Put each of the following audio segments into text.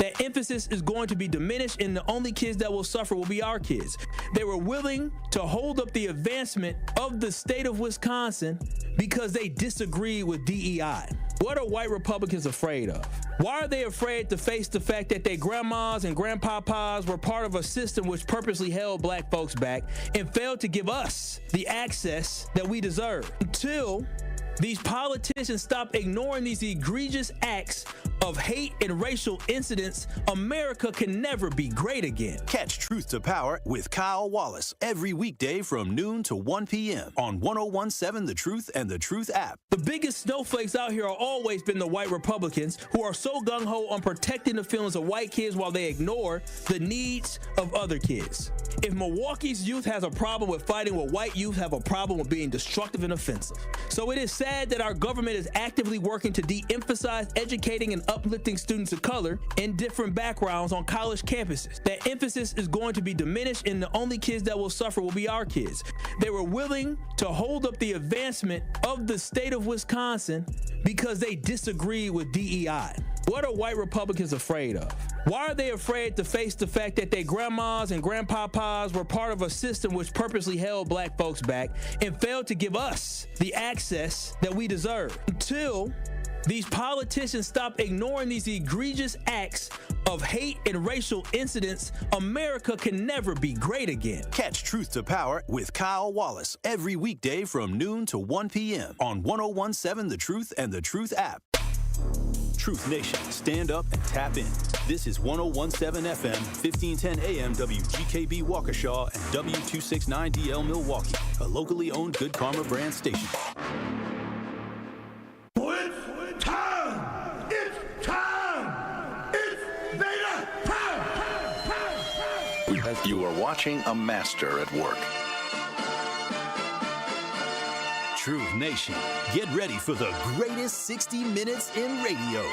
that emphasis is going to be diminished and the only kids that will suffer will be our kids. They were willing to hold up the advancement of the state of Wisconsin because they disagree with DEI. What are white Republicans afraid of? Why are they afraid to face the fact that their grandmas and grandpapas were part of a system which purposely held black folks back and failed to give us the access that we deserve? Until these politicians stop ignoring these egregious acts of hate and racial incidents, America can never be great again. Catch Truth to Power with Kyle Wallace every weekday from noon to 1 p.m. on 1017 The Truth and The Truth app. The biggest snowflakes out here have always been the white Republicans who are so gung-ho on protecting the feelings of white kids while they ignore the needs of other kids. If Milwaukee's youth has a problem with fighting, well, white youth have a problem with being destructive and offensive. So it is sad that our government is actively working to de-emphasize educating and uplifting students of color in different backgrounds on college campuses. That emphasis is going to be diminished and the only kids that will suffer will be our kids. They were willing to hold up the advancement of the state of Wisconsin because they disagree with DEI. What are white Republicans afraid of? Why are they afraid to face the fact that their grandmas and grandpapas were part of a system which purposely held black folks back and failed to give us the access that we deserve? Until these politicians stop ignoring these egregious acts of hate and racial incidents, America can never be great again. Catch Truth to Power with Kyle Wallace every weekday from noon to 1 p.m. on 1017 The Truth and The Truth app. Truth Nation, stand up and tap in. This is 1017 FM, 1510 AM WGKB Waukesha and W269DL Milwaukee, a locally owned Good Karma brand station. It's time! It's time! It's Beta time! You are watching a master at work. Truth Nation, get ready for the greatest 60 minutes in radio,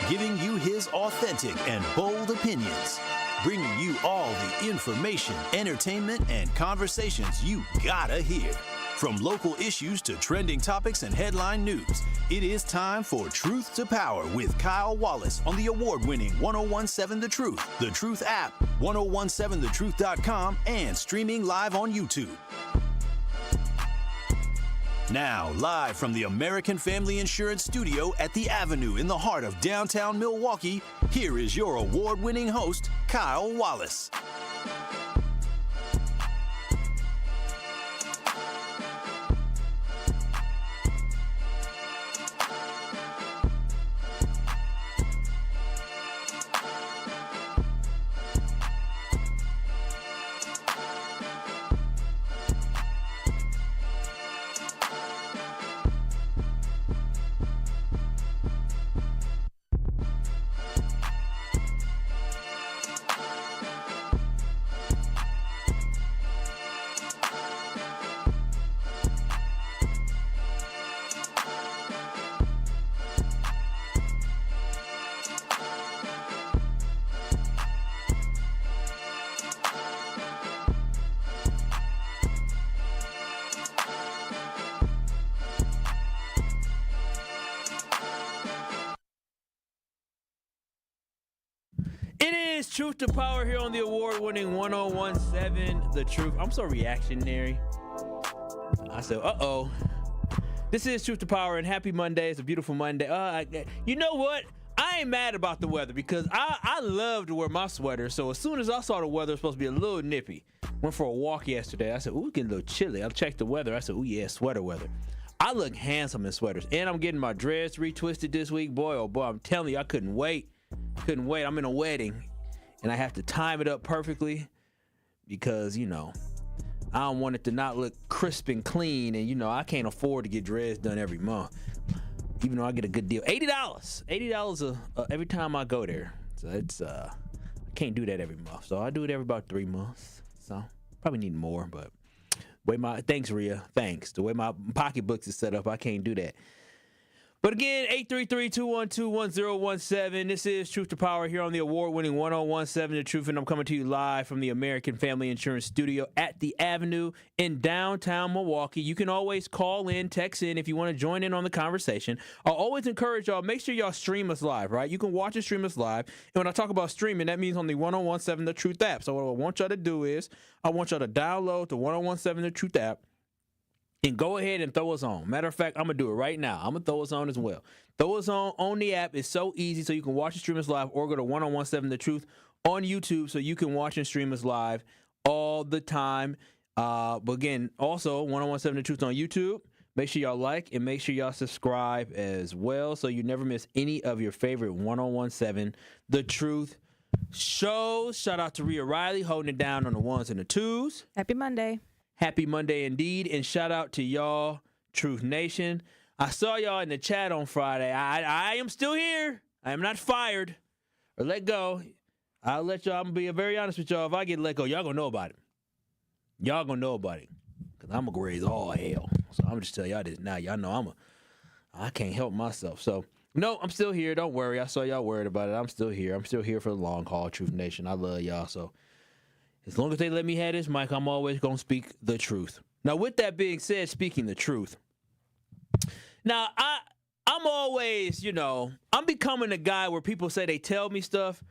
giving you his authentic and bold opinions, bringing you all the information, entertainment, and conversations you gotta hear. From local issues to trending topics and headline news, it is time for Truth to Power with Kyle Wallace on the award-winning 1017 The Truth app, 1017thetruth.com, and streaming live on YouTube. Now, live from the American Family Insurance Studio at the Avenue in the heart of downtown Milwaukee, here is your award-winning host, Kyle Wallace. Truth to Power here on the award-winning 1017 The Truth. I'm so reactionary. I said, uh-oh. This is Truth to Power, and happy Monday. It's a beautiful Monday. You know what? I ain't mad about the weather because I love to wear my sweater. So as soon as I saw the weather was supposed to be a little nippy, went for a walk yesterday. I said, ooh, it's getting a little chilly. I checked the weather. I said, ooh, yeah, sweater weather. I look handsome in sweaters. And I'm getting my dreads retwisted this week. Boy, oh boy, I'm telling you, I couldn't wait. I'm in a wedding. And I have to time it up perfectly because, you know, I don't want it to not look crisp and clean. And, you know, I can't afford to get dreads done every month, even though I get a good deal. $80 every time I go there. So it's, I can't do that every month. So I do it every about 3 months. So probably need more, but thanks, Rhea. Thanks. The way my pocketbooks is set up, I can't do that. But again, 833-212-1017. This is Truth to Power here on the award-winning 1017 The Truth, and I'm coming to you live from the American Family Insurance Studio at the Avenue in downtown Milwaukee. You can always call in, text in if you want to join in on the conversation. I'll always encourage y'all, make sure y'all stream us live, right? You can watch and stream us live. And when I talk about streaming, that means on the 1017 The Truth app. So what I want y'all to do is I want y'all to download the 1017 The Truth app and go ahead and throw us on. Matter of fact, I'm going to do it right now. I'm going to throw us on as well. Throw us on the app. It's so easy, so you can watch and stream us live, or go to 1017 The Truth on YouTube so you can watch and stream us live all the time. But again, also 1017 The Truth on YouTube. Make sure y'all like and make sure y'all subscribe as well so you never miss any of your favorite 1017 The Truth shows. Shout out to Rhea Riley holding it down on the ones and the twos. Happy Monday. Happy Monday indeed, and shout out to y'all, Truth Nation. I saw y'all in the chat on Friday. I am still here. I am not fired or let go. I'll let y'all, I'm going to be very honest with y'all. If I get let go, y'all going to know about it. Y'all going to know about it because I'm going to raise all hell. So I'm going to just tell y'all this now. Y'all know I can't help myself. So, no, I'm still here. Don't worry. I saw y'all worried about it. I'm still here. I'm still here for the long haul, Truth Nation. I love y'all. So, as long as they let me have this mic, I'm always going to speak the truth. Now, with that being said, speaking the truth. Now, I'm always, I'm becoming a guy where people say they tell me stuff,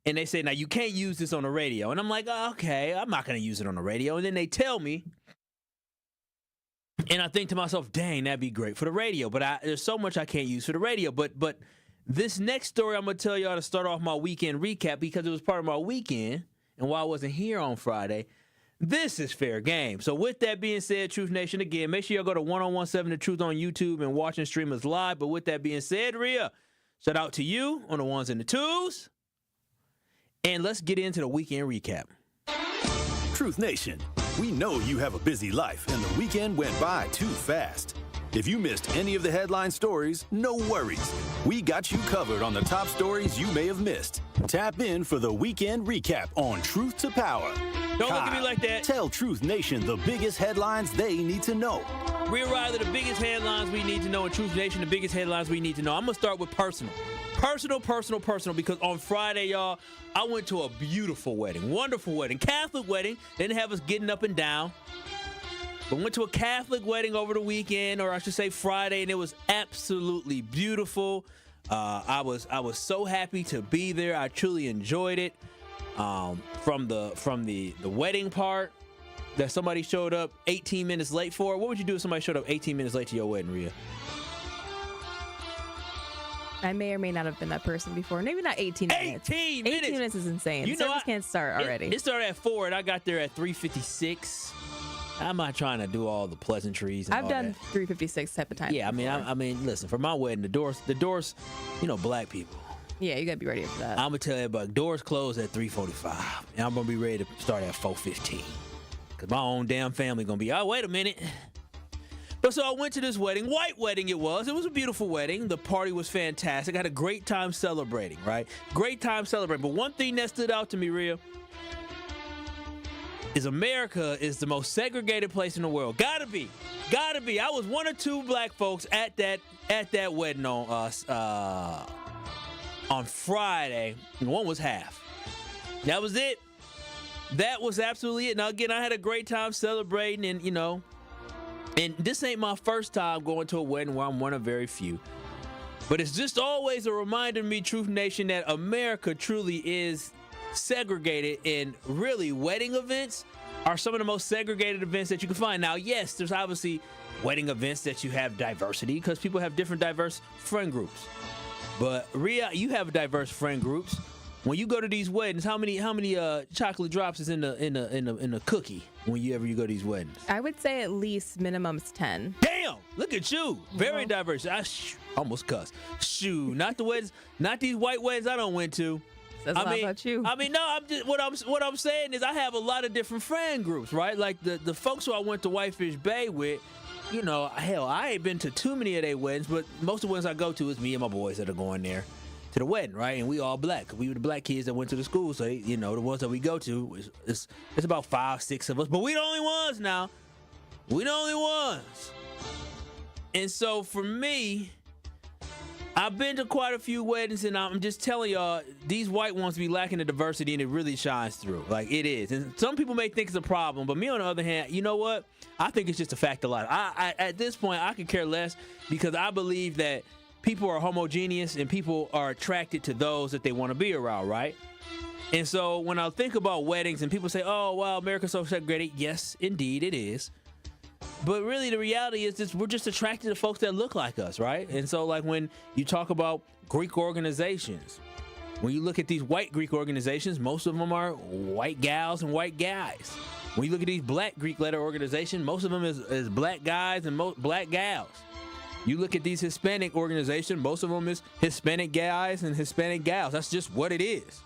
and they say, now, you can't use this on the radio. And I'm like, oh, okay, I'm not going to use it on the radio. And then they tell me, and I think to myself, dang, that'd be great for the radio. But there's so much I can't use for the radio. But this next story I'm going to tell y'all to start off my weekend recap, because it was part of my weekend. And while I wasn't here on Friday, this is fair game. So with that being said, Truth Nation, again, make sure y'all go to 1017 The Truth on YouTube and watch and stream us live. But with that being said, Rhea, shout out to you on the ones and the twos. And let's get into the weekend recap. Truth Nation, we know you have a busy life and the weekend went by too fast. If you missed any of the headline stories, no worries. We got you covered on the top stories you may have missed. Tap in for the weekend recap on Truth to Power. Don't look at me like that. Tell Truth Nation the biggest headlines they need to know. Rhea Riley, the biggest headlines we need to know, and Truth Nation, the biggest headlines we need to know. I'm going to start with personal. Personal, because on Friday, y'all, I went to a beautiful wedding, wonderful wedding, Catholic wedding. They didn't have us getting up and down. But went to a Catholic wedding over the weekend, or I should say Friday, and it was absolutely beautiful. I was so happy to be there. I truly enjoyed it. From the wedding part that somebody showed up 18 minutes late for. What would you do if somebody showed up 18 minutes late to your wedding, Rhea? I may or may not have been that person before. Maybe not 18 minutes. 18 minutes. 18 minutes is insane. Service can't start already. It started at 4, and I got there at 3:56. I'm not trying to do all the pleasantries. And I've done 3:56 type of time. Yeah, I mean, listen, for my wedding, the doors, black people. Yeah, you gotta be ready for that. I'm gonna tell you about doors closed at 3:45, and I'm gonna be ready to start at 4:15, cause my own damn family gonna be. Oh, wait a minute. But so I went to this wedding, white wedding it was. It was a beautiful wedding. The party was fantastic. I had a great time celebrating, right? Great time celebrating. But one thing that stood out to me, Rhea, is America is the most segregated place in the world. Gotta be. I was one or two black folks at that wedding on Friday. And one was half. That was it. That was absolutely it. Now again, I had a great time celebrating, and and this ain't my first time going to a wedding where I'm one of very few. But it's just always a reminder to me, Truth Nation, that America truly is segregated, and really wedding events are some of the most segregated events that you can find. Now, yes, there's obviously wedding events that you have diversity because people have different diverse friend groups. But Rhea, you have diverse friend groups. When you go to these weddings, how many chocolate drops is in the cookie when you go to these weddings? I would say at least minimum's 10. Damn, look at you, very diverse. I almost cussed. Shoo, not the weddings, not these white weddings I don't went to. That's not about you. I mean, no. I'm just what I'm saying is I have a lot of different friend groups, right? Like the folks who I went to Whitefish Bay with, hell, I ain't been to too many of their weddings, but most of the ones I go to is me and my boys that are going there to the wedding, right? And we all black. We were the black kids that went to the school, so the ones that we go to, it's about 5, 6 of us, but we the only ones now. We the only ones. And so for me, I've been to quite a few weddings, and I'm just telling y'all, these white ones be lacking the diversity, and it really shines through. Like, it is. And some people may think it's a problem, but me, on the other hand, you know what? I think it's just a fact of life. I at this point, I could care less, because I believe that people are homogeneous, and people are attracted to those that they want to be around, right? And so when I think about weddings, and people say, oh, well, America's so segregated. Yes, indeed, it is. But really, the reality is this: we're just attracted to folks that look like us, right? And so, like, when you talk about Greek organizations, when you look at these white Greek organizations, most of them are white gals and white guys. When you look at these black Greek letter organizations, most of them is black guys and black gals. You look at these Hispanic organizations, most of them is Hispanic guys and Hispanic gals. That's just what it is.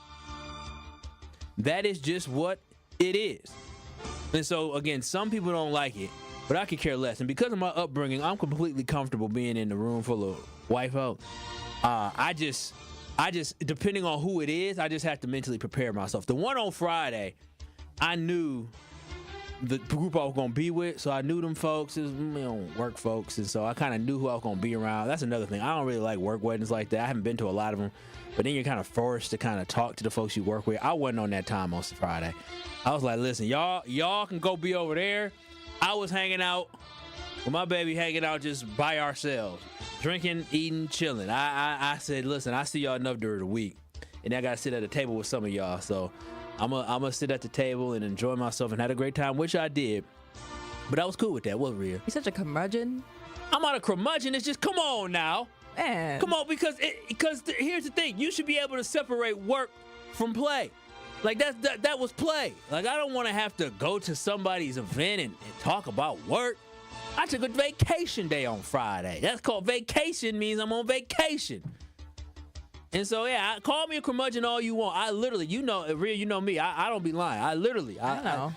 That is just what it is. And so, again, some people don't like it, but I could care less. And because of my upbringing, I'm completely comfortable being in the room full of white folks. I just, depending on who it is, I just have to mentally prepare myself. The one on Friday, I knew the group I was going to be with, so I knew them folks. It was, work folks, and so I kind of knew who I was going to be around. That's another thing. I don't really like work weddings like that. I haven't been to a lot of them, but then you're kind of forced to kind of talk to the folks you work with. I wasn't on that time on Friday. I was like, listen, y'all can go be over there. I was hanging out with my baby, hanging out just by ourselves, drinking, eating, chilling. I said, listen, I see y'all enough during the week, and I got to sit at a table with some of y'all, so I'm gonna sit at the table and enjoy myself and had a great time, which I did. But I was cool with that, wasn't Rhea? You're such a curmudgeon. I'm not a curmudgeon. It's just, come on now. Man. Come on, because here's the thing. You should be able to separate work from play. Like, that was play. Like, I don't want to have to go to somebody's event and talk about work. I took a vacation day on Friday. That's called vacation, means I'm on vacation. And so, yeah, call me a curmudgeon all you want. I literally, Rhea, you know me. I don't be lying. I know.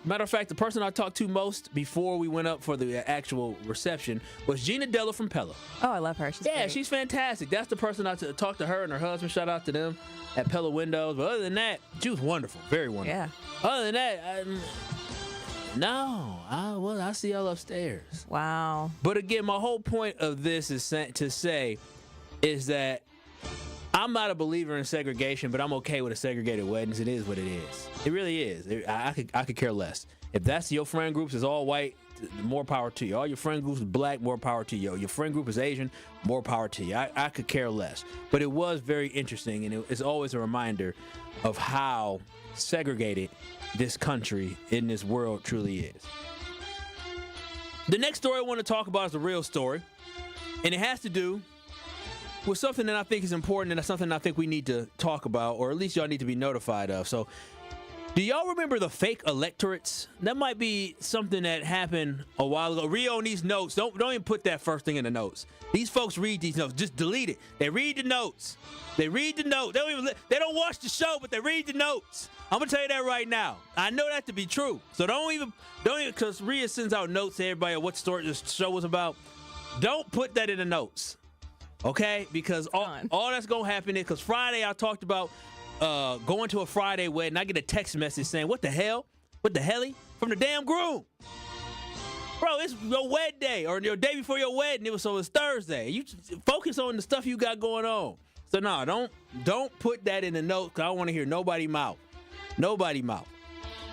Matter of fact, the person I talked to most before we went up for the actual reception was Gina Della from Pella. Oh, I love her. She's fantastic. That's the person I talked to her and her husband. Shout out to them at Pella Windows. But other than that, she was wonderful. Very wonderful. Yeah. Other than that, I see y'all upstairs. Wow. But again, my whole point of this is to say is that I'm not a believer in segregation, but I'm okay with a segregated weddings. It is what it is. It really is. I could care less. If that's your friend groups is all white, more power to you. All your friend groups is black, more power to you. Your friend group is Asian, more power to you. I could care less. But it was very interesting, and it's always a reminder of how segregated this country in this world truly is. The next story I want to talk about is a real story, and it has to do with something that I think is important, and that's something I think we need to talk about, or at least y'all need to be notified of. So, do y'all remember the fake electorates? That might be something that happened a while ago. Rhea on these notes. Don't even put that first thing in the notes. These folks read these notes. Just delete it. They read the notes. They read the notes. They don't watch the show, but they read the notes. I'm gonna tell you that right now. I know that to be true. So don't even, because Rhea sends out notes to everybody of what story this show was about. Don't put that in the notes. Okay, because all that's gonna happen is because Friday I talked about going to a Friday wedding. I get a text message saying, "What the hell? What the helly?" from the damn groom. Bro, it's your wedding day or your day before your wedding. It was Thursday. You focus on the stuff you got going on. So no, don't put that in the notes. Cause I don't want to hear nobody mouth. Nobody mouth.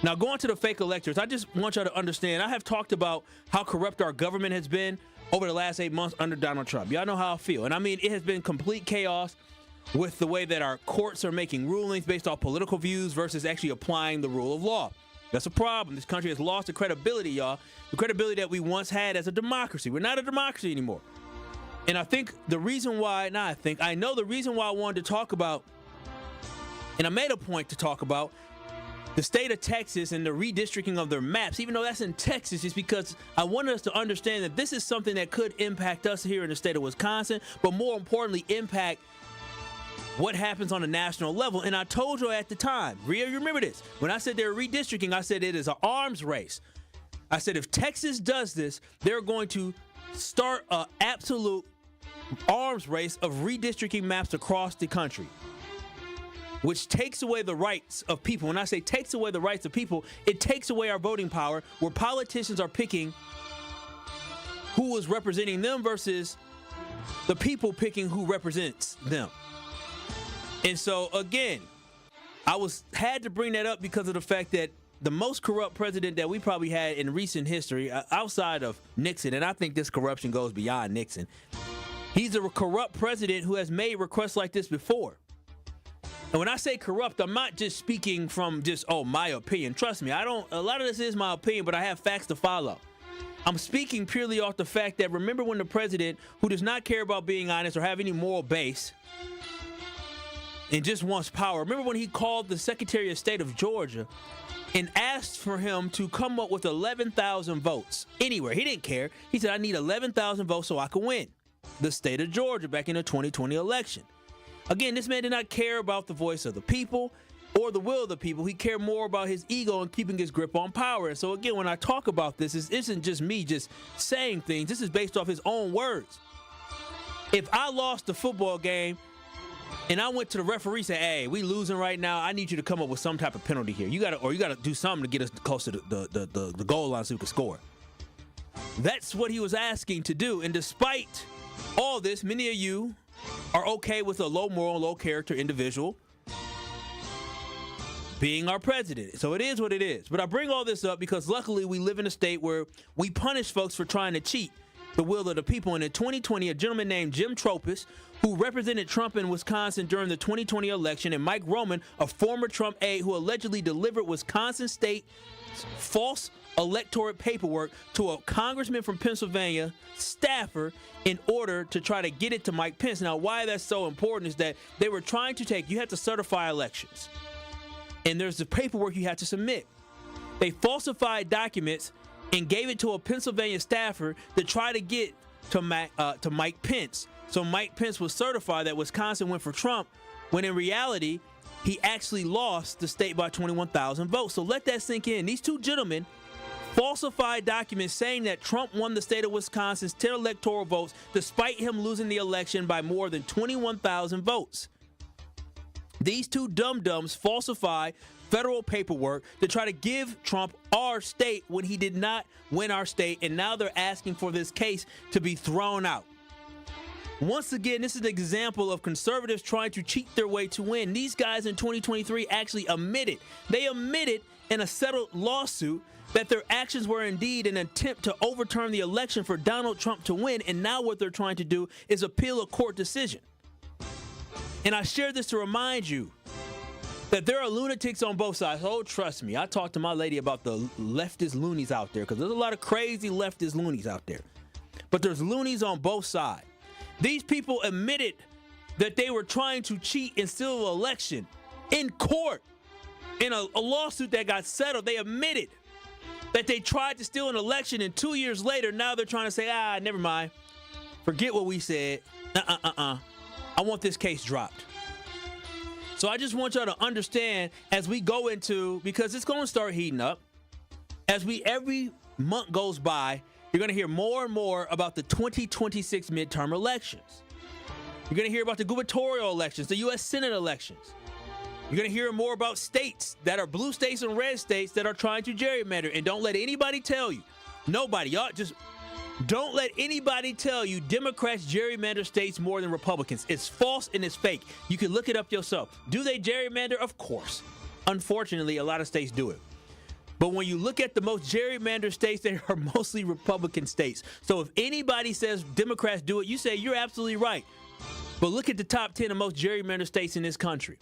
Now going to the fake electors, I just want y'all to understand. I have talked about how corrupt our government has been over the last 8 months under Donald Trump. Y'all know how I feel. And I mean, it has been complete chaos with the way that our courts are making rulings based off political views versus actually applying the rule of law. That's a problem. This country has lost the credibility, y'all. The credibility that we once had as a democracy. We're not a democracy anymore. And I think the reason why, I know the reason why I wanted to talk about, and I made a point to talk about, the state of Texas and the redistricting of their maps, even though that's in Texas, is because I wanted us to understand that this is something that could impact us here in the state of Wisconsin, but more importantly, impact what happens on a national level. And I told you at the time, Rhea, you remember this, when I said they're redistricting, I said it is an arms race. I said if Texas does this, they're going to start an absolute arms race of redistricting maps across the country, which takes away the rights of people. When I say takes away the rights of people, it takes away our voting power, where politicians are picking who is representing them versus the people picking who represents them. And so, again, had to bring that up because of the fact that the most corrupt president that we probably had in recent history, outside of Nixon, and I think this corruption goes beyond Nixon, he's a corrupt president who has made requests like this before. And when I say corrupt, I'm not just speaking from just, my opinion. Trust me, a lot of this is my opinion, but I have facts to follow. I'm speaking purely off the fact that remember when the president, who does not care about being honest or have any moral base and just wants power, remember when he called the Secretary of State of Georgia and asked for him to come up with 11,000 votes anywhere. He didn't care. He said, I need 11,000 votes so I can win the state of Georgia back in the 2020 election. Again, this man did not care about the voice of the people or the will of the people. He cared more about his ego and keeping his grip on power. And so, again, when I talk about this, it isn't just me just saying things. This is based off his own words. If I lost the football game and I went to the referee and said, hey, we losing right now, I need you to come up with some type of penalty here. You gotta do something to get us close to the goal line so we can score. That's what he was asking to do. And despite all this, many of you are okay with a low moral, low character individual being our president. So it is what it is. But I bring all this up because luckily we live in a state where we punish folks for trying to cheat the will of the people. And in 2020, a gentleman named Jim Tropis, who represented Trump in Wisconsin during the 2020 election, and Mike Roman, a former Trump aide who allegedly delivered Wisconsin state false electorate paperwork to a congressman from Pennsylvania staffer in order to try to get it to Mike Pence. Now, why that's so important is that they were trying to you have to certify elections. And there's the paperwork you have to submit. They falsified documents and gave it to a Pennsylvania staffer to try to get to Mike Pence. So Mike Pence was certified that Wisconsin went for Trump, when in reality, he actually lost the state by 21,000 votes. So let that sink in. These two gentlemen falsified documents saying that Trump won the state of Wisconsin's 10 electoral votes, despite him losing the election by more than 21,000 votes. These two dum-dums falsified federal paperwork to try to give Trump our state when he did not win our state, and now they're asking for this case to be thrown out. Once again, this is an example of conservatives trying to cheat their way to win. These guys in 2023 actually admitted in a settled lawsuit that their actions were indeed an attempt to overturn the election for Donald Trump to win, and now what they're trying to do is appeal a court decision. And I share this to remind you that there are lunatics on both sides. Oh, trust me, I talked to my lady about the leftist loonies out there, because there's a lot of crazy leftist loonies out there. But there's loonies on both sides. These people admitted that they were trying to cheat and steal an election in court, in a lawsuit that got settled. They admitted that they tried to steal an election, and 2 years later, now they're trying to say, never mind. Forget what we said. I want this case dropped. So I just want y'all to understand as we go into, because it's going to start heating up, every month goes by, you're going to hear more and more about the 2026 midterm elections. You're going to hear about the gubernatorial elections, the U.S. Senate elections. You're going to hear more about states that are blue states and red states that are trying to gerrymander. And don't let anybody tell you, don't let anybody tell you Democrats gerrymander states more than Republicans. It's false and it's fake. You can look it up yourself. Do they gerrymander? Of course. Unfortunately, a lot of states do it. But when you look at the most gerrymandered states, they are mostly Republican states. So if anybody says Democrats do it, you say you're absolutely right. But look at the top 10 of most gerrymandered states in this country.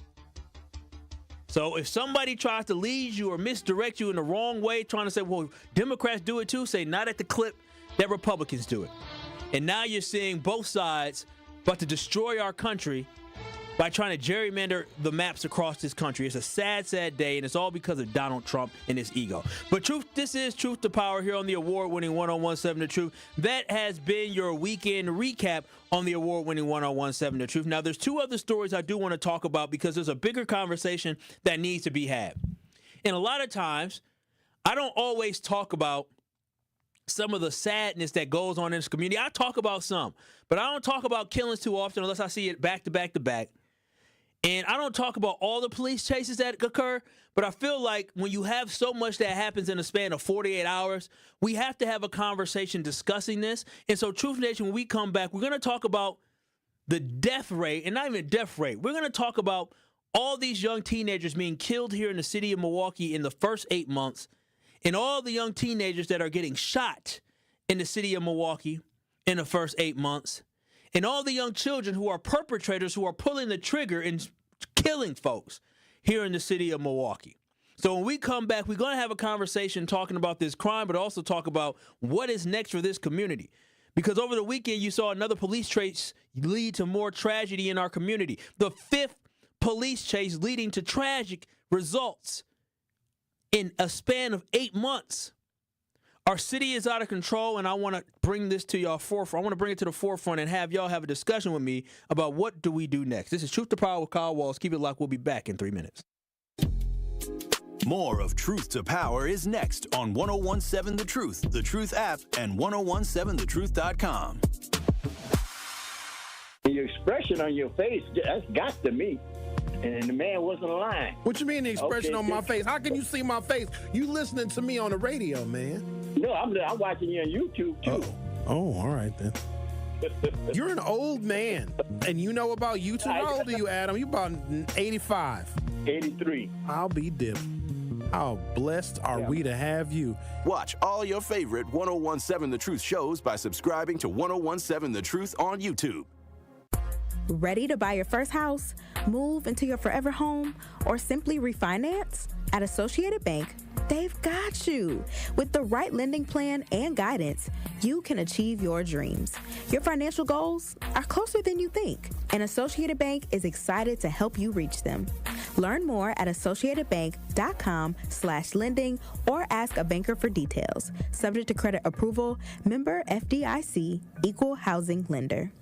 So if somebody tries to lead you or misdirect you in the wrong way, trying to say, well, Democrats do it too, say not at the clip that Republicans do it. And now you're seeing both sides about to destroy our country by trying to gerrymander the maps across this country. It's a sad, sad day, and it's all because of Donald Trump and his ego. But this is Truth to Power here on the award-winning 101.7 The Truth. That has been your weekend recap on the award-winning 101.7 The Truth. Now, there's two other stories I do want to talk about because there's a bigger conversation that needs to be had. And a lot of times, I don't always talk about some of the sadness that goes on in this community. I talk about some, but I don't talk about killings too often unless I see it back to back to back. And I don't talk about all the police chases that occur, but I feel like when you have so much that happens in a span of 48 hours, we have to have a conversation discussing this. And so, Truth Nation, when we come back, we're going to talk about the death rate, and not even death rate. We're going to talk about all these young teenagers being killed here in the city of Milwaukee in the first 8 months, and all the young teenagers that are getting shot in the city of Milwaukee in the first 8 months, and all the young children who are perpetrators who are pulling the trigger and killing folks here in the city of Milwaukee. So when we come back, we're going to have a conversation talking about this crime, but also talk about what is next for this community. Because over the weekend, you saw another police chase lead to more tragedy in our community. The 5th police chase leading to tragic results in a span of 8 months. Our city is out of control, and I want to bring this to y'all forefront. I want to bring it to the forefront and have y'all have a discussion with me about what do we do next. This is Truth to Power with Kyle Wallace. Keep it locked. We'll be back in 3 minutes. More of Truth to Power is next on 1017 The Truth app, and 1017thetruth.com. Your expression on your face, that's got to me. And the man wasn't lying. What you mean the expression on my face? How can you see my face? You listening to me on the radio, man. No, I'm watching you on YouTube, too. Oh, all right, then. You're an old man, and you know about YouTube. How old are you, Adam? You about 85. 83. I'll be dipped. How blessed are we to have you? Watch all your favorite 1017 The Truth shows by subscribing to 1017 The Truth on YouTube. Ready to buy your first house, move into your forever home, or simply refinance? At Associated Bank, they've got you. With the right lending plan and guidance, you can achieve your dreams. Your financial goals are closer than you think, and Associated Bank is excited to help you reach them. Learn more at associatedbank.com/lending or ask a banker for details. Subject to credit approval, member FDIC, equal housing lender.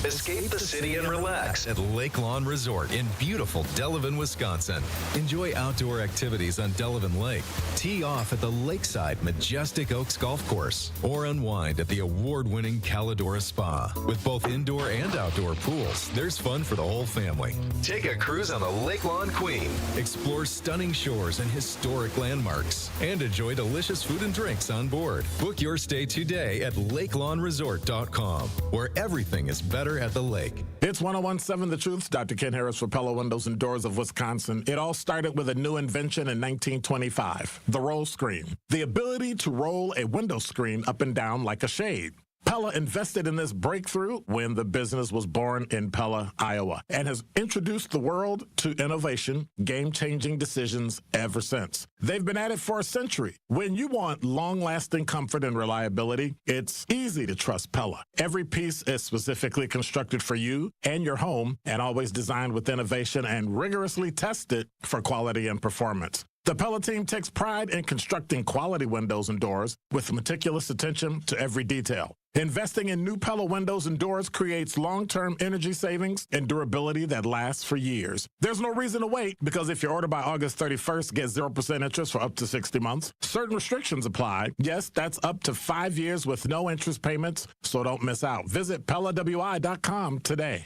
Escape the city and relax at Lake Lawn Resort in beautiful Delavan, Wisconsin. Enjoy outdoor activities on Delavan Lake. Tee off at the lakeside Majestic Oaks Golf Course or unwind at the award-winning Calidora Spa. With both indoor and outdoor pools, there's fun for the whole family. Take a cruise on the Lake Lawn Queen. Explore stunning shores and historic landmarks. And enjoy delicious food and drinks on board. Book your stay today at lakelawnresort.com, where everything is better at the lake. It's 1017 The Truth. Dr. Ken Harris for Pella Windows and Doors of Wisconsin. It all started with a new invention in 1925, the roll screen. The ability to roll a window screen up and down like a shade. Pella invested in this breakthrough when the business was born in Pella, Iowa, and has introduced the world to innovation, game-changing decisions ever since. They've been at it for a century. When you want long-lasting comfort and reliability, it's easy to trust Pella. Every piece is specifically constructed for you and your home, and always designed with innovation and rigorously tested for quality and performance. The Pella team takes pride in constructing quality windows and doors with meticulous attention to every detail. Investing in new Pella windows and doors creates long-term energy savings and durability that lasts for years. There's no reason to wait, because if you order by August 31st, get 0% interest for up to 60 months. Certain restrictions apply. Yes, that's up to 5 years with no interest payments, so don't miss out. Visit PellaWI.com today.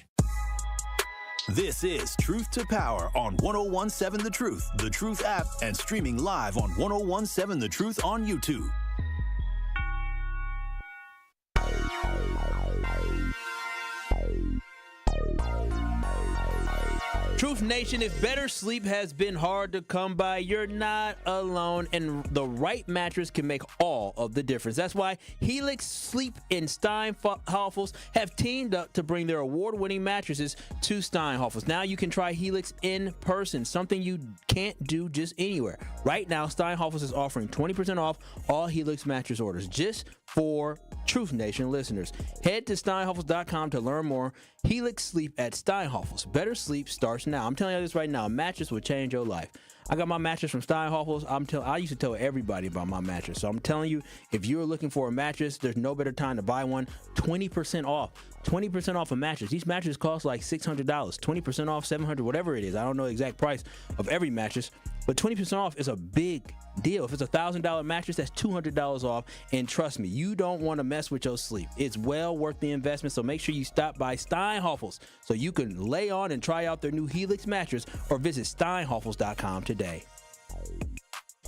This is Truth to Power on 1017 The Truth app, and streaming live on 1017 The Truth on YouTube. Truth Nation, if better sleep has been hard to come by, you're not alone, and the right mattress can make all of the difference. That's why Helix Sleep and Steinhoffels have teamed up to bring their award-winning mattresses to Steinhoffels. Now you can try Helix in person, something you can't do just anywhere. Right now, Steinhoffels is offering 20% off all Helix mattress orders just for Truth Nation listeners. Head to steinhoffels.com to learn more. Helix Sleep at Steinhoffels. Better sleep starts now. I'm telling you this right now. A mattress will change your life. I got my mattress from Steinhoffels. I used to tell everybody about my mattress. So I'm telling you, if you're looking for a mattress, there's no better time to buy one. 20% off. 20% off a mattress. These mattresses cost like $600. 20% off, $700, whatever it is. I don't know the exact price of every mattress. But 20% off is a big deal. If it's a $1,000 mattress, that's $200 off. And trust me, you don't want to mess with your sleep. It's well worth the investment. So make sure you stop by Steinhoffels so you can lay on and try out their new Helix mattress, or visit steinhoffels.com today.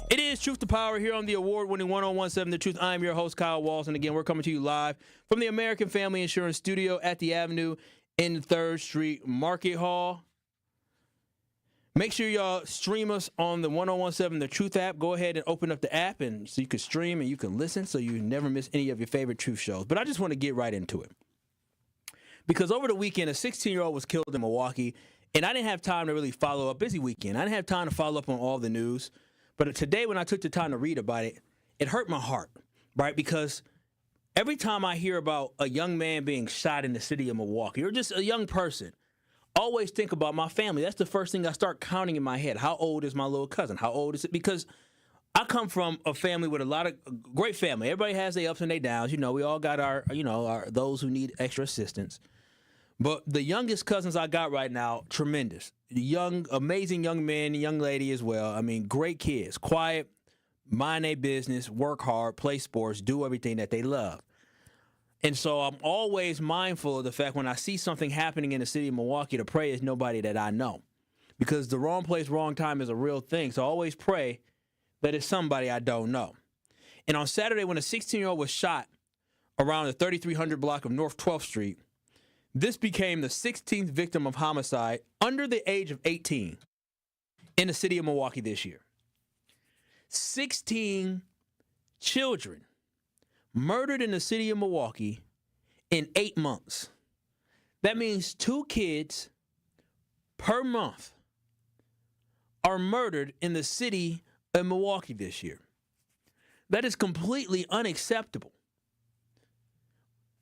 It is Truth to Power here on the award-winning 1017 The Truth. I'm your host, Kyle Wallace. And again, we're coming to you live from the American Family Insurance Studio at the Avenue in 3rd Street Market Hall. Make sure y'all stream us on the 1017 The Truth app. Go ahead and open up the app and so you can stream and you can listen so you never miss any of your favorite Truth shows. But I just want to get right into it. Because over the weekend, a 16-year-old was killed in Milwaukee, and I didn't have time to really follow up. Busy weekend. I didn't have time to follow up on all the news. But today when I took the time to read about it, it hurt my heart, right? Because every time I hear about a young man being shot in the city of Milwaukee, or just a young person, always think about my family. That's the first thing I start counting in my head. How old is my little cousin? How old is it? Because I come from a family with a lot of great family. Everybody has their ups and their downs. You know, we all got our those who need extra assistance. But the youngest cousins I got right now, tremendous. Young, amazing young men, young lady as well. I mean, great kids. Quiet, mind their business, work hard, play sports, do everything that they love. And so I'm always mindful of the fact when I see something happening in the city of Milwaukee to pray it's nobody that I know. Because the wrong place, wrong time is a real thing. So I always pray that it's somebody I don't know. And on Saturday when a 16-year-old was shot around the 3300 block of North 12th Street, this became the 16th victim of homicide under the age of 18 in the city of Milwaukee this year. 16 children murdered in the city of Milwaukee in 8 months. That means 2 kids per month are murdered in the city of Milwaukee this year. That is completely unacceptable.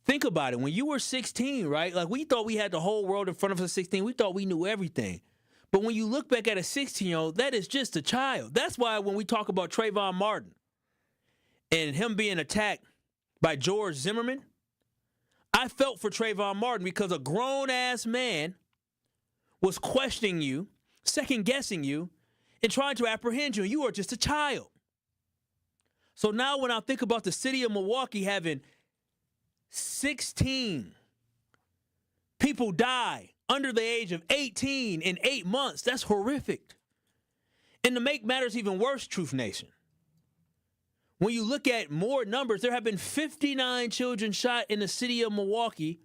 Think about it. When you were 16, right? Like, we thought we had the whole world in front of us at 16. We thought we knew everything. But when you look back at a 16-year-old, that is just a child. That's why when we talk about Trayvon Martin and him being attacked by George Zimmerman, I felt for Trayvon Martin because a grown-ass man was questioning you, second-guessing you, and trying to apprehend you, and you are just a child. So now when I think about the city of Milwaukee having 16 people die under the age of 18 in 8 months, that's horrific. And to make matters even worse, Truth Nation, when you look at more numbers, there have been 59 children shot in the city of Milwaukee,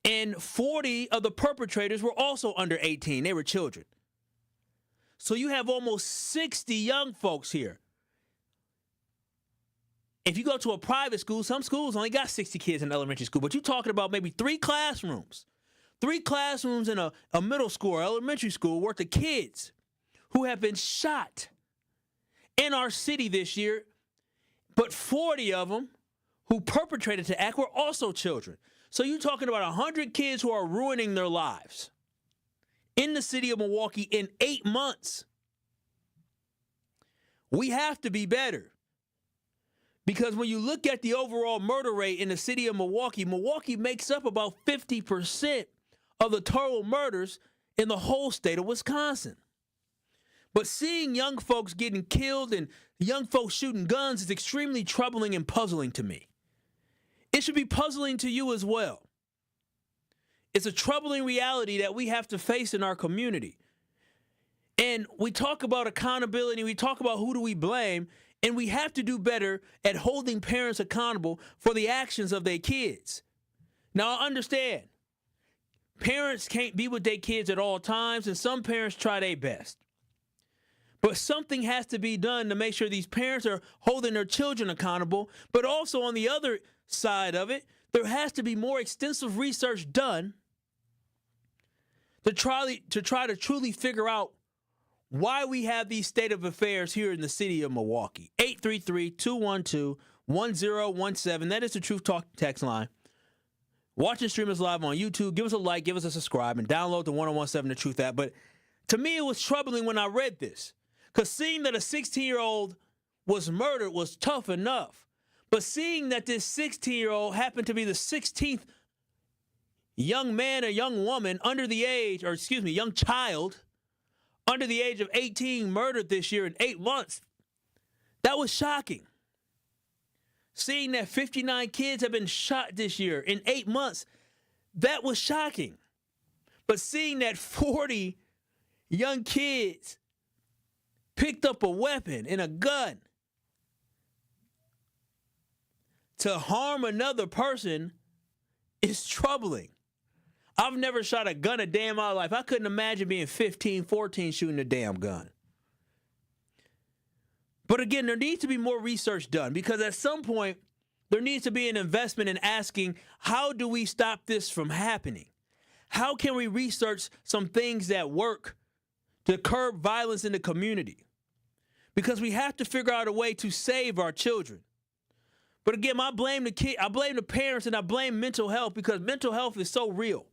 and 40 of the perpetrators were also under 18. They were children. So you have almost 60 young folks here. If you go to a private school, some schools only got 60 kids in elementary school, but you're talking about maybe 3 classrooms. 3 classrooms in a middle school or elementary school worth of kids who have been shot in our city this year. But 40 of them who perpetrated the act were also children. So you're talking about 100 kids who are ruining their lives in the city of Milwaukee in 8 months. We have to be better. Because when you look at the overall murder rate in the city of Milwaukee, Milwaukee makes up about 50% of the total murders in the whole state of Wisconsin. But seeing young folks getting killed and young folks shooting guns is extremely troubling and puzzling to me. It should be puzzling to you as well. It's a troubling reality that we have to face in our community. And we talk about accountability, we talk about who do we blame, and we have to do better at holding parents accountable for the actions of their kids. Now, I understand, parents can't be with their kids at all times, and some parents try their best. But something has to be done to make sure these parents are holding their children accountable. But also on the other side of it, there has to be more extensive research done to try to truly figure out why we have these state of affairs here in the city of Milwaukee. 833-212-1017. That is the Truth Talk text line. Watch and stream us live on YouTube. Give us a like, give us a subscribe, and download the 1017 The Truth app. But to me, it was troubling when I read this, because seeing that a 16-year-old was murdered was tough enough. But seeing that this 16-year-old happened to be the 16th young man or young woman under the age, or excuse me, young child under the age of 18 murdered this year in 8 months. That was shocking. Seeing that 59 kids have been shot this year in 8 months, that was shocking. But seeing that 40 young kids picked up a weapon and a gun to harm another person is troubling. I've never shot a gun a day in my life. I couldn't imagine being 15, 14 shooting a damn gun. But again, there needs to be more research done because at some point, there needs to be an investment in asking, how do we stop this from happening? How can we research some things that work to curb violence in the community? Because we have to figure out a way to save our children. But again, I blame the parents, and I blame mental health because mental health is so real.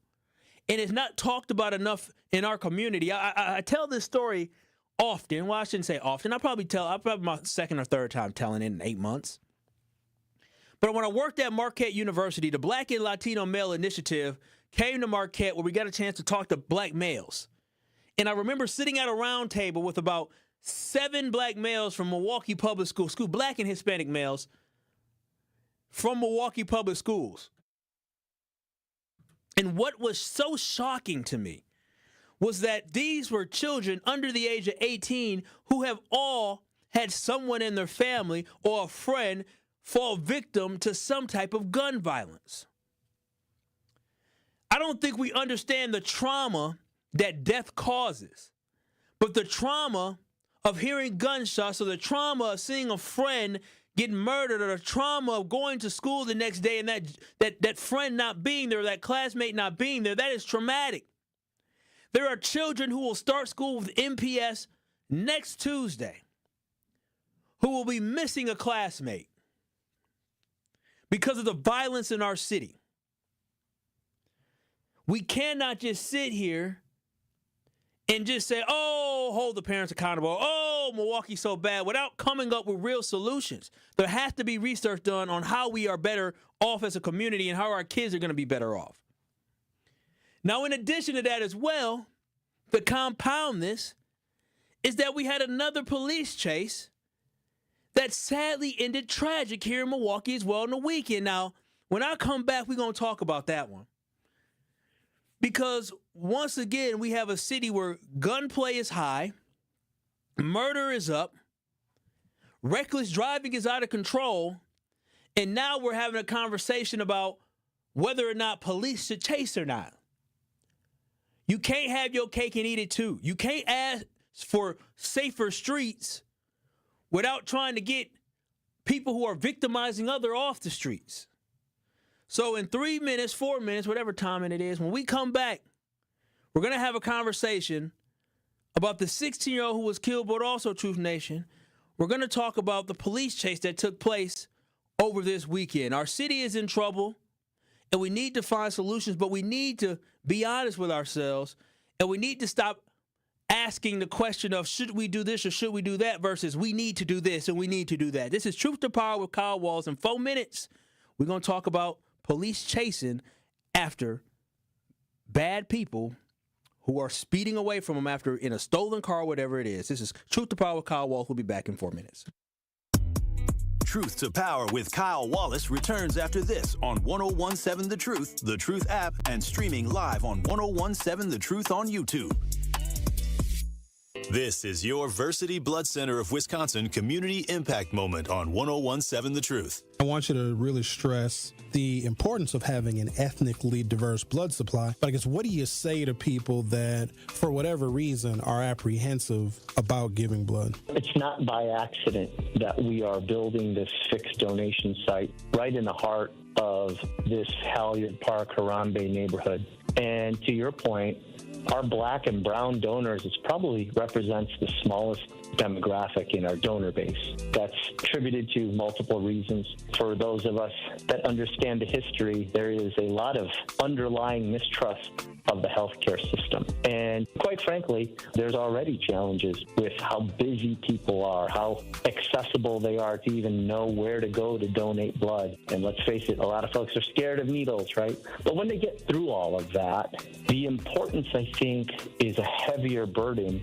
And it's not talked about enough in our community. I tell this story often. Well, I shouldn't say often. I'm probably my second or third time telling it in 8 months. But when I worked at Marquette University, the Black and Latino Male Initiative came to Marquette where we got a chance to talk to black males. And I remember sitting at a round table with about 7 black males from Milwaukee Public Schools, black and Hispanic males from Milwaukee Public Schools. And what was so shocking to me was that these were children under the age of 18 who have all had someone in their family or a friend fall victim to some type of gun violence. I don't think we understand the trauma that death causes, but the trauma of hearing gunshots or the trauma of seeing a friend get murdered or the trauma of going to school the next day and that friend not being there, that classmate not being there, that is traumatic. There are children who will start school with MPS next Tuesday who will be missing a classmate because of the violence in our city. We cannot just sit here and just say, oh, hold the parents accountable. Oh, Milwaukee's so bad without coming up with real solutions. There has to be research done on how we are better off as a community and how our kids are going to be better off. Now, in addition to that as well, to compound this, is that we had another police chase that sadly ended tragic here in Milwaukee as well on the weekend. Now, when I come back, we're going to talk about that one. Because once again, we have a city where gunplay is high, murder is up, reckless driving is out of control, and now we're having a conversation about whether or not police should chase or not. You can't have your cake and eat it too. You can't ask for safer streets without trying to get people who are victimizing others off the streets. So in 3 minutes, 4 minutes, whatever time it is, when we come back, we're going to have a conversation about the 16-year-old who was killed, but also Truth Nation. We're going to talk about the police chase that took place over this weekend. Our city is in trouble, and we need to find solutions, but we need to be honest with ourselves, and we need to stop asking the question of should we do this or should we do that versus we need to do this and we need to do that. This is Truth to Power with Kyle Wallace. In 4 minutes, we're going to talk about police chasing after bad people who are speeding away from them after in a stolen car or whatever it is. This is Truth to Power with Kyle Wallace. We'll be back in 4 minutes. Truth to Power with Kyle Wallace returns after this on 1017 The Truth app, and streaming live on 1017 The Truth on YouTube. This is your Versity Blood Center of Wisconsin Community Impact Moment on 1017 The Truth. I want you to really stress the importance of having an ethnically diverse blood supply. But I guess, what do you say to people that, for whatever reason, are apprehensive about giving blood? It's not by accident that we are building this fixed donation site right in the heart of this Halyard Park, Harambe neighborhood. And to your point, our black and brown donors, it probably represents the smallest demographic in our donor base. That's attributed to multiple reasons. For those of us that understand the history, there is a lot of underlying mistrust of the healthcare system. And quite frankly, there's already challenges with how busy people are, how accessible they are to even know where to go to donate blood. And let's face it, a lot of folks are scared of needles, right? But when they get through all of that, the importance, I think, is a heavier burden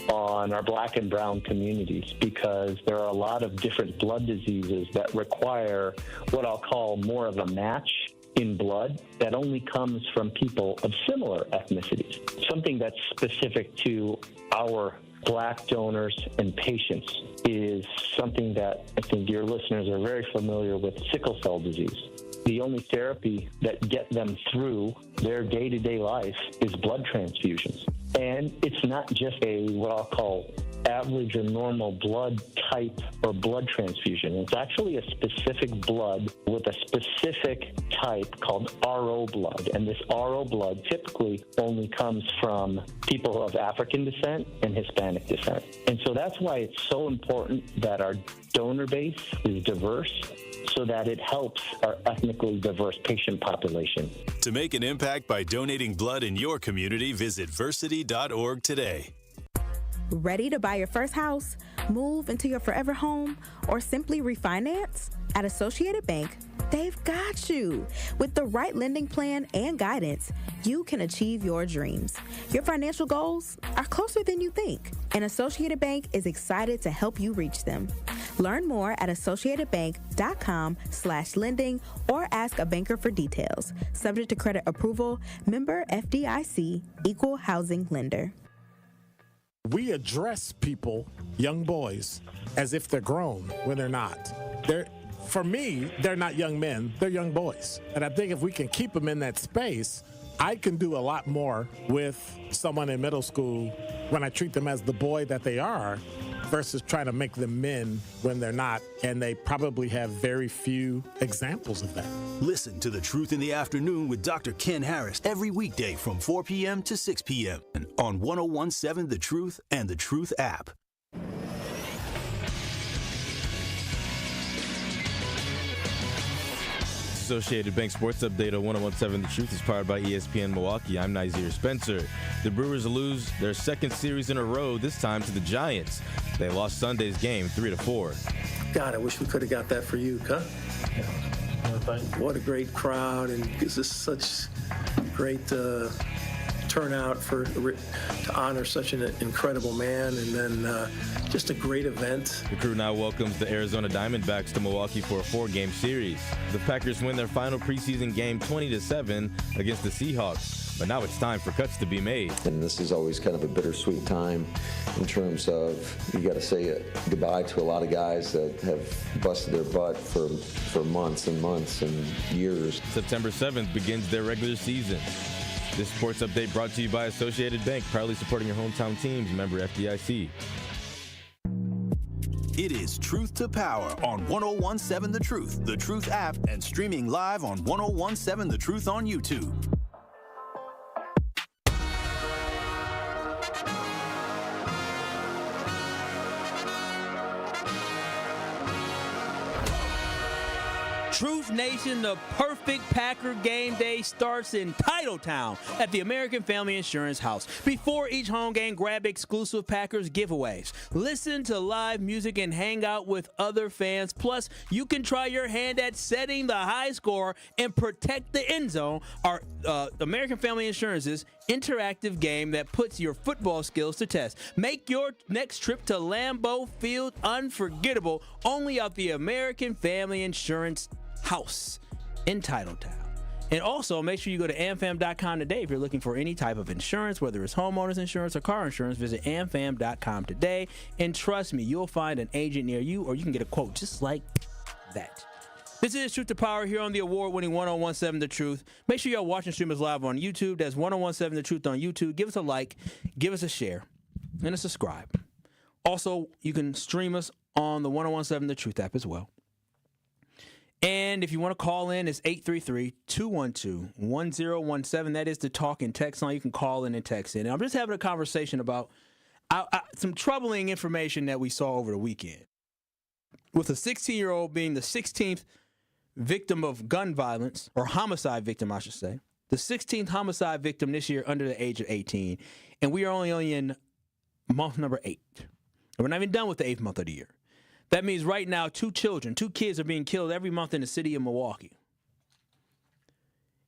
on our black and brown communities, because there are a lot of different blood diseases that require what I'll call more of a match in blood that only comes from people of similar ethnicities. Something that's specific to our black donors and patients is something that I think your listeners are very familiar with: sickle cell disease. The only therapy that get them through their day-to-day life is blood transfusions. And it's not just a what I'll call average or normal blood type or blood transfusion. It's actually a specific blood with a specific type called RO blood. And this RO blood typically only comes from people of African descent and Hispanic descent. And so that's why it's so important that our donor base is diverse, so that it helps our ethnically diverse patient population. To make an impact by donating blood in your community, visit versity.org today. Ready to buy your first house, move into your forever home, or simply refinance? At Associated Bank, they've got you. With the right lending plan and guidance, you can achieve your dreams. Your financial goals are closer than you think, and Associated Bank is excited to help you reach them. Learn more at associatedbank.com/lending or ask a banker for details. Subject to credit approval, member FDIC, equal housing lender. We address people, young boys, as if they're grown when they're not. For me, they're not young men, they're young boys. And I think if we can keep them in that space, I can do a lot more with someone in middle school when I treat them as the boy that they are versus trying to make them men when they're not. And they probably have very few examples of that. Listen to The Truth in the Afternoon with Dr. Ken Harris every weekday from 4 p.m. to 6 p.m. on 1017 The Truth and The Truth app. Associated Bank Sports Update on 1017 The Truth is powered by ESPN Milwaukee. I'm Nazir Spencer. The Brewers lose their second series in a row, this time to the Giants. They lost Sunday's game 3-4. God, I wish we could have got that for you, huh? Yeah. What a great crowd, and it's just such great turnout to honor such an incredible man, and then just a great event. The crew now welcomes the Arizona Diamondbacks to Milwaukee for a 4-game series. The Packers win their final preseason game 20-7 against the Seahawks, but now it's time for cuts to be made. And this is always kind of a bittersweet time in terms of you got to say goodbye to a lot of guys that have busted their butt for months and months and years. September 7th begins their regular season. This sports update brought to you by Associated Bank, proudly supporting your hometown teams, member FDIC. It is Truth to Power on 1017 The Truth app, and streaming live on 1017 The Truth on YouTube. Truth Nation, the perfect Packer game day starts in Titletown at the American Family Insurance House. Before each home game, grab exclusive Packers giveaways. Listen to live music and hang out with other fans. Plus, you can try your hand at setting the high score and protect the end zone. Our American Family Insurance's interactive game that puts your football skills to test. Make your next trip to Lambeau Field unforgettable, only at the American Family Insurance House in Titletown. And also, make sure you go to amfam.com today if you're looking for any type of insurance, whether it's homeowners insurance or car insurance. Visit amfam.com today, and trust me, you'll find an agent near you, or you can get a quote just like that. This is Truth to Power here on the award-winning 1017 The Truth. Make sure y'all watching stream us live on YouTube. That's 1017 The Truth on YouTube. Give us a like, give us a share, and a subscribe. Also, you can stream us on the 1017 The Truth app as well. And if you want to call in, it's 833-212-1017. That is the talk and text line. You can call in and text in. And I'm just having a conversation about some troubling information that we saw over the weekend. With a 16-year-old being the 16th victim of gun violence, or homicide victim, I should say. the 16th homicide victim this year under the age of 18, and we are only in month number 8. We're not even done with the 8th month of the year. That means right now 2 kids are being killed every month in the city of Milwaukee.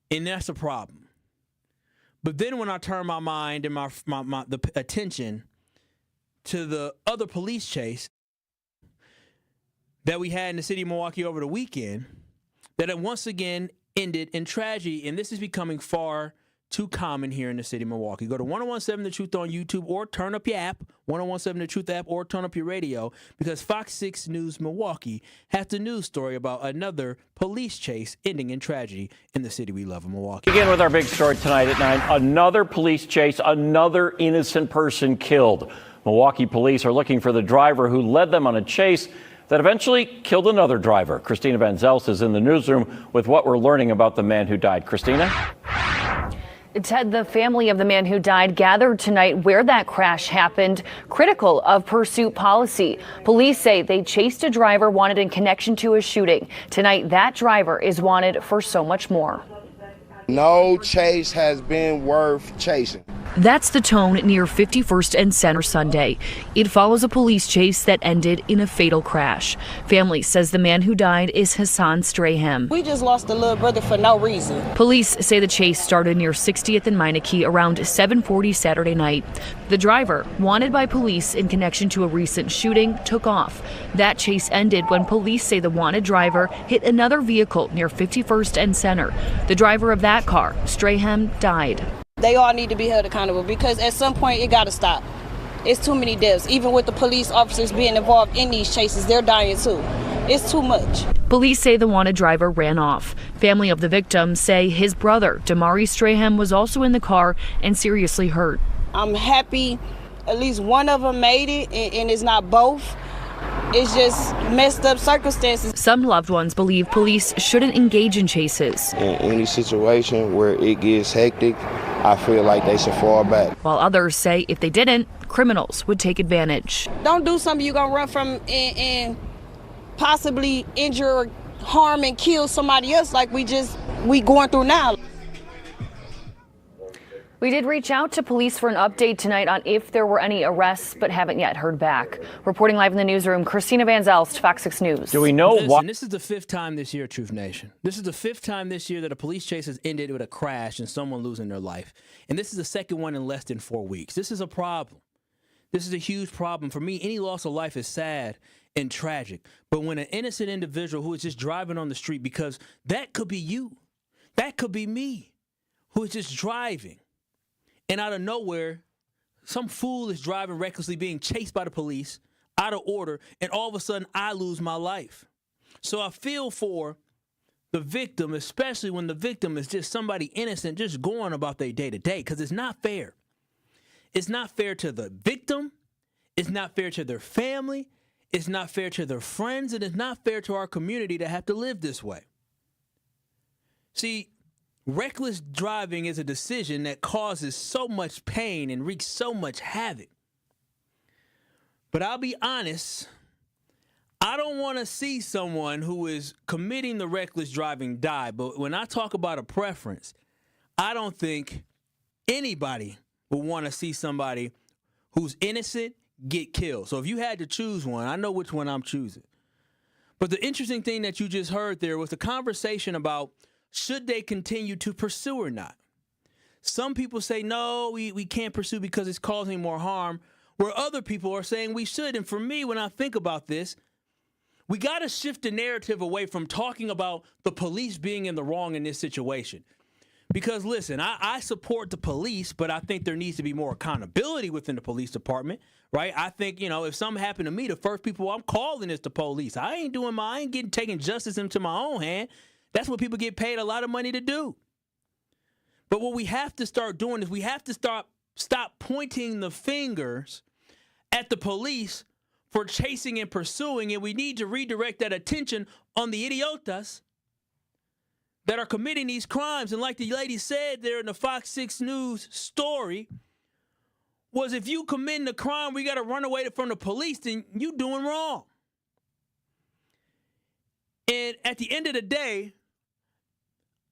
And that's a problem. But then when I turn my mind and the attention to the other police chase that we had in the city of Milwaukee over the weekend, that it once again ended in tragedy, and this is becoming far too common here in the city of Milwaukee. Go to 1017 The Truth on YouTube or turn up your app, 1017 The Truth app, or turn up your radio, because Fox 6 News Milwaukee has the news story about another police chase ending in tragedy in the city we love of Milwaukee. Begin with our big story tonight at 9. Another police chase, another innocent person killed. Milwaukee police are looking for the driver who led them on a chase that eventually killed another driver. Christina Van Zelst is in the newsroom with what we're learning about the man who died. Christina? Ted, the family of the man who died gathered tonight where that crash happened, critical of pursuit policy. Police say they chased a driver wanted in connection to a shooting. Tonight, that driver is wanted for so much more. No chase has been worth chasing. That's the tone near 51st and Center Sunday. It follows a police chase that ended in a fatal crash. Family says the man who died is Hassan Strahan. We just lost a little brother for no reason. Police say the chase started near 60th and Meineke around 7:40 Saturday night. The driver, wanted by police in connection to a recent shooting, took off. That chase ended when police say the wanted driver hit another vehicle near 51st and Center. The driver of that car, Strahan, died. They all need to be held accountable because at some point it got to stop. It's too many deaths. Even with the police officers being involved in these chases, they're dying too. It's too much. Police say the wanted driver ran off. Family of the victim say his brother, Damari Strahan, was also in the car and seriously hurt. I'm happy at least one of them made it, and it's not both. It's just messed up circumstances. Some loved ones believe police shouldn't engage in chases. In any situation where it gets hectic, I feel like they should fall back. While others say if they didn't, criminals would take advantage. Don't do something you're going to run from and possibly injure or harm and kill somebody else like we going through now. We did reach out to police for an update tonight on if there were any arrests, but haven't yet heard back. Reporting live in the newsroom, Christina Van Zelst, Fox 6 News. Do we know why? This is the 5th time this year, Truth Nation. This is the 5th time this year that a police chase has ended with a crash and someone losing their life. And this is the second one in less than 4 weeks. This is a problem. This is a huge problem. For me, any loss of life is sad and tragic. But when an innocent individual who is just driving on the street, because that could be you, that could be me, who is just driving, and out of nowhere, some fool is driving recklessly, being chased by the police, out of order, and all of a sudden I lose my life. So I feel for the victim, especially when the victim is just somebody innocent, just going about their day-to-day, because it's not fair. It's not fair to the victim. It's not fair to their family. It's not fair to their friends, and it's not fair to our community to have to live this way. See, reckless driving is a decision that causes so much pain and wreaks so much havoc. But I'll be honest, I don't want to see someone who is committing the reckless driving die. But when I talk about a preference, I don't think anybody would want to see somebody who's innocent get killed. So if you had to choose one, I know which one I'm choosing. But the interesting thing that you just heard there was a conversation about should they continue to pursue or not? Some people say, no, we can't pursue because it's causing more harm, where other people are saying we should. And for me, when I think about this, we got to shift the narrative away from talking about the police being in the wrong in this situation. Because, listen, I support the police, but I think there needs to be more accountability within the police department, right? I think, if something happened to me, the first people I'm calling is the police. I ain't getting taking justice into my own hand. That's what people get paid a lot of money to do. But what we have to start doing is we have to stop pointing the fingers at the police for chasing and pursuing, and we need to redirect that attention on the idiotas that are committing these crimes. And like the lady said there in the Fox 6 News story, was if you commit a crime, we got to run away from the police, then you doing wrong. And at the end of the day,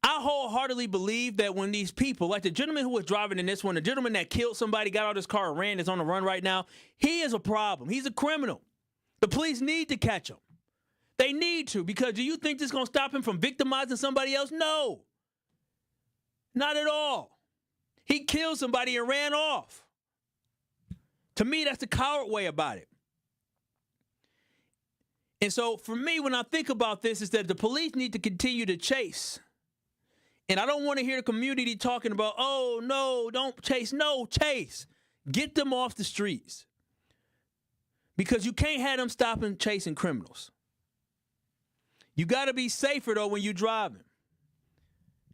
I wholeheartedly believe that when these people, like the gentleman who was driving in this one, the gentleman that killed somebody, got out of his car and ran, is on the run right now, he is a problem. He's a criminal. The police need to catch him. They need to, because do you think this is going to stop him from victimizing somebody else? No. Not at all. He killed somebody and ran off. To me, that's the coward way about it. And so for me, when I think about this, is that the police need to continue to chase. And I don't want to hear the community talking about, oh, no, don't chase. No, chase. Get them off the streets. Because you can't have them stopping chasing criminals. You got to be safer, though, when you're driving.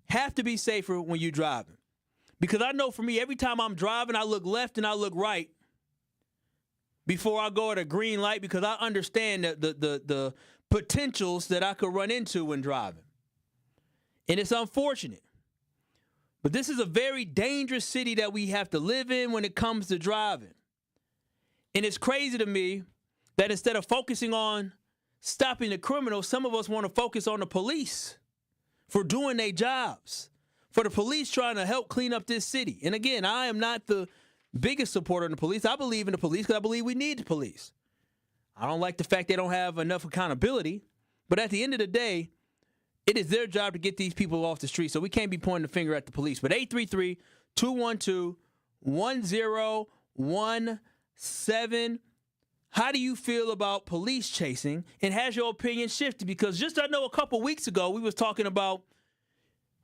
Have to be safer when you're driving. Because I know for me, every time I'm driving, I look left and I look right before I go at a green light, because I understand the potentials that I could run into when driving. And it's unfortunate. But this is a very dangerous city that we have to live in when it comes to driving. And it's crazy to me that instead of focusing on stopping the criminals, some of us want to focus on the police for doing their jobs, for the police trying to help clean up this city. And again, I am not the biggest supporter of the police. I believe in the police because I believe we need the police. I don't like the fact they don't have enough accountability. But at the end of the day, it is their job to get these people off the street, so we can't be pointing the finger at the police. But 833-212-1017, how do you feel about police chasing, and has your opinion shifted? Because just I know a couple weeks ago we was talking about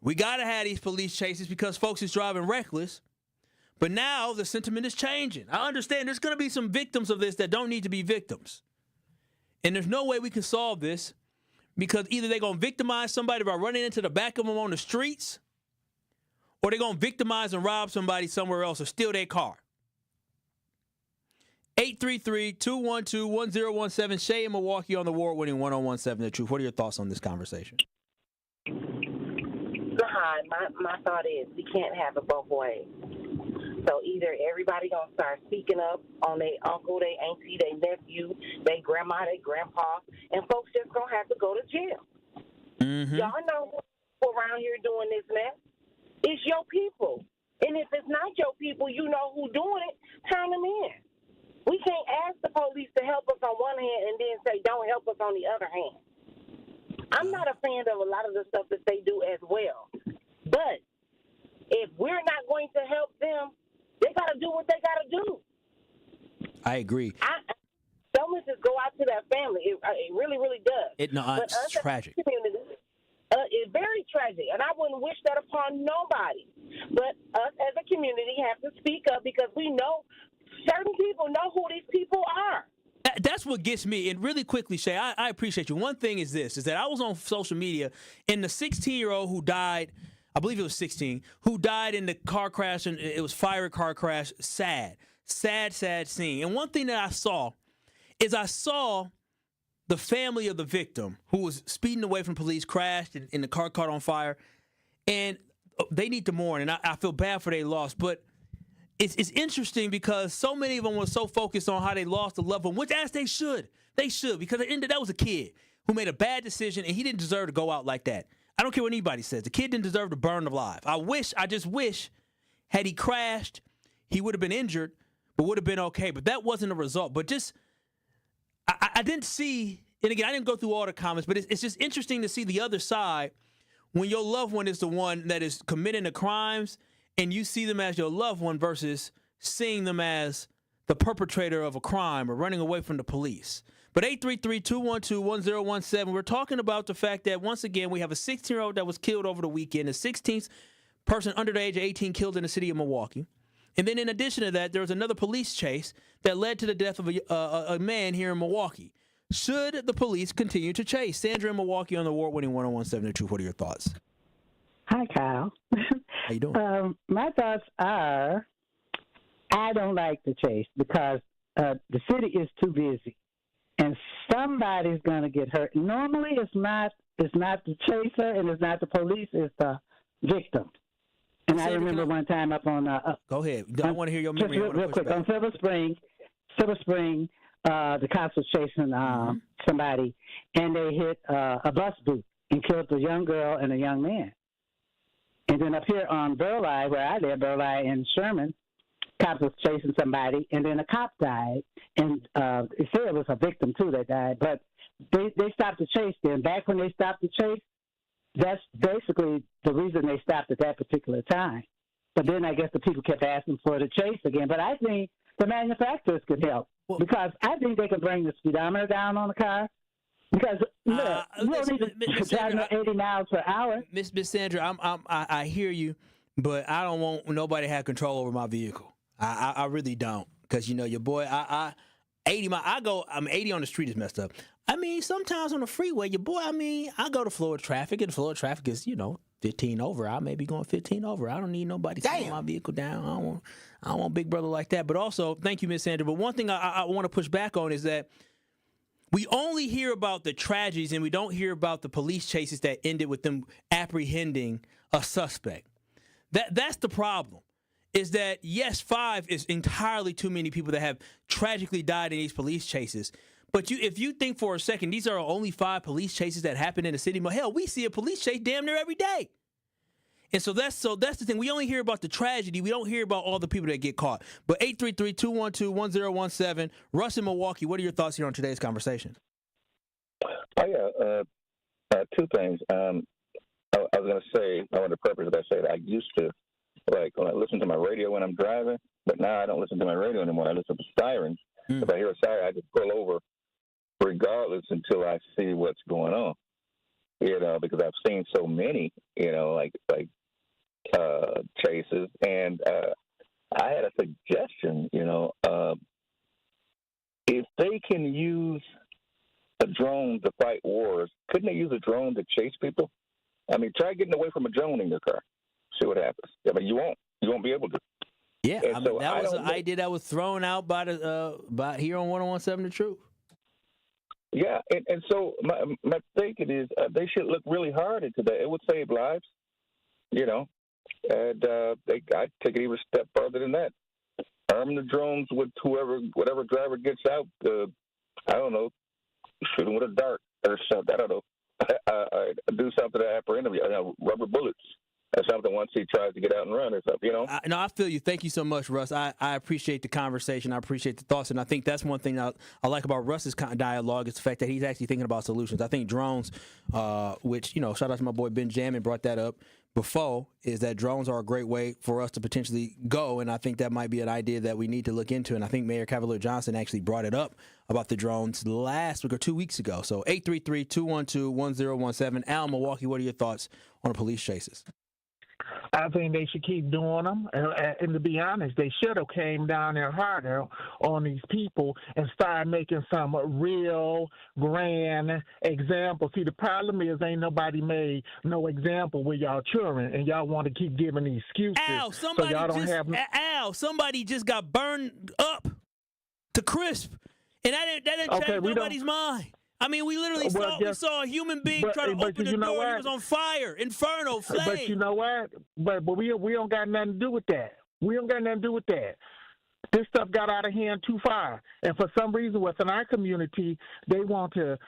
we got to have these police chases because folks is driving reckless. But now the sentiment is changing. I understand there's going to be some victims of this that don't need to be victims. And there's no way we can solve this, because either they're going to victimize somebody by running into the back of them on the streets, or they're going to victimize and rob somebody somewhere else or steal their car. 833-212-1017. Shay in Milwaukee on the award-winning 1017 The Truth. What are your thoughts on this conversation? Hi, my thought is we can't have it both ways. So either everybody gonna start speaking up on their uncle, their auntie, their nephew, their grandma, their grandpa, and folks just gonna have to go to jail. Mm-hmm. Y'all know who around here doing this mess? It's your people. And if it's not your people, you know who doing it, turn them in. We can't ask the police to help us on one hand and then say don't help us on the other hand. I'm not a fan of a lot of the stuff that they do as well. But if we're not going to help them, they got to do what they got to do. I agree. Condolences go out to that family. It really, really does. It's tragic. It's very tragic, and I wouldn't wish that upon nobody. But us as a community have to speak up, because we know certain people know who these people are. That's what gets me. And really quickly, Shay, I appreciate you. One thing is this, is that I was on social media, and the 16-year-old who died, I believe it was 16, who died in the car crash, and it was fire car crash. Sad scene. And one thing that I saw the family of the victim who was speeding away from police, crashed, and the car caught on fire. And they need to mourn, and I feel bad for their loss. But it's interesting because so many of them were so focused on how they lost a loved one, which as they should. They should, because at the end of that was a kid who made a bad decision, and he didn't deserve to go out like that. I don't care what anybody says. The kid didn't deserve to burn alive. I just wish, had he crashed, he would have been injured, but would have been okay. But that wasn't a result. But just, I didn't see, and again, I didn't go through all the comments, but it's just interesting to see the other side when your loved one is the one that is committing the crimes, and you see them as your loved one versus seeing them as the perpetrator of a crime or running away from the police. But 833-212-1017, we're talking about the fact that, once again, we have a 16-year-old that was killed over the weekend, a 16th person under the age of 18 killed in the city of Milwaukee. And then in addition to that, there was another police chase that led to the death of a man here in Milwaukee. Should the police continue to chase? Sandra in Milwaukee on the award-winning 1017 The Truth. What are your thoughts? Hi, Kyle. How you doing? My thoughts are, I don't like the chase because the city is too busy, and somebody's going to get hurt. Normally, it's not the chaser, and it's not the police. It's the victim. And I remember one time up on go ahead. I want to hear your memory. Just real quick, on Silver Spring, the cops was chasing somebody, and they hit a bus boot and killed a young girl and a young man. And then up here on Burleigh, where I live, Burleigh and Sherman, cops was chasing somebody, and then a cop died. And it said it was a victim, too, that died. But they stopped the chase then. Back when they stopped the chase, that's basically the reason they stopped at that particular time. But then I guess the people kept asking for the chase again. But I think the manufacturers could help because I think they could bring the speedometer down on the car. Because look, you don't need to drive 80 miles per hour. Miss Sandra, I hear you, but I don't want nobody to have control over my vehicle. I really don't, because your boy. 80 I'm 80 on the street is messed up. I mean, sometimes on the freeway, your boy. I mean, I go to Florida traffic, and Florida traffic is 15 over. I may be going 15 over. I don't need nobody slowing my vehicle down. I don't want Big Brother like that. But also, thank you, Miss Sandra. But one thing I want to push back on is that we only hear about the tragedies and we don't hear about the police chases that ended with them apprehending a suspect. That's the problem. Is that, yes, 5 is entirely too many people that have tragically died in these police chases. But if you think for a second, these are only 5 police chases that happen in the city. But hell, we see a police chase damn near every day. And so that's the thing. We only hear about the tragedy. We don't hear about all the people that get caught. But 833-212-1017, Russ in Milwaukee, what are your thoughts here on today's conversation? Oh, yeah. 2 things. I was going to say, I want to preface that I said I used to, when I listen to my radio when I'm driving, but now I don't listen to my radio anymore. I listen to sirens. If I hear a siren, I just pull over regardless until I see what's going on. Because I've seen so many, chases. And I had a suggestion, if they can use a drone to fight wars, couldn't they use a drone to chase people? I mean, try getting away from a drone in your car. See what happens. I mean, you won't be able to. Yeah, that was an idea that was thrown out by here on 101.7 The Truth. Yeah, and so my thinking is they should look really hard into that. It would save lives, and I'd take it even a step further than that. Arm the drones with whatever driver gets out. I don't know, shoot them with a dart or something. I don't know. Do something to apprehend them. Rubber bullets. Or something once he tries to get out and run or something, No, I feel you. Thank you so much, Russ. I appreciate the conversation. I appreciate the thoughts. And I think that's one thing I like about Russ's dialogue is the fact that he's actually thinking about solutions. I think drones, which, shout out to my boy Benjamin brought that up before, is that drones are a great way for us to potentially go. And I think that might be an idea that we need to look into. And I think Mayor Cavalier Johnson actually brought it up about the drones last week or 2 weeks ago. So 833-212-1017. Al, Milwaukee, what are your thoughts on the police chases? I think they should keep doing them. And to be honest, they should have came down there harder on these people and started making some real grand examples. See, the problem is ain't nobody made no example with y'all children, and y'all want to keep giving these excuses. Somebody just got burned up to crisp, and that didn't change nobody's mind. I mean, we literally saw a human being try to open the door. He was on fire, inferno, flame. But you know what? But we don't got nothing to do with that. We don't got nothing to do with that. This stuff got out of hand too far, and for some reason, within our community, they want it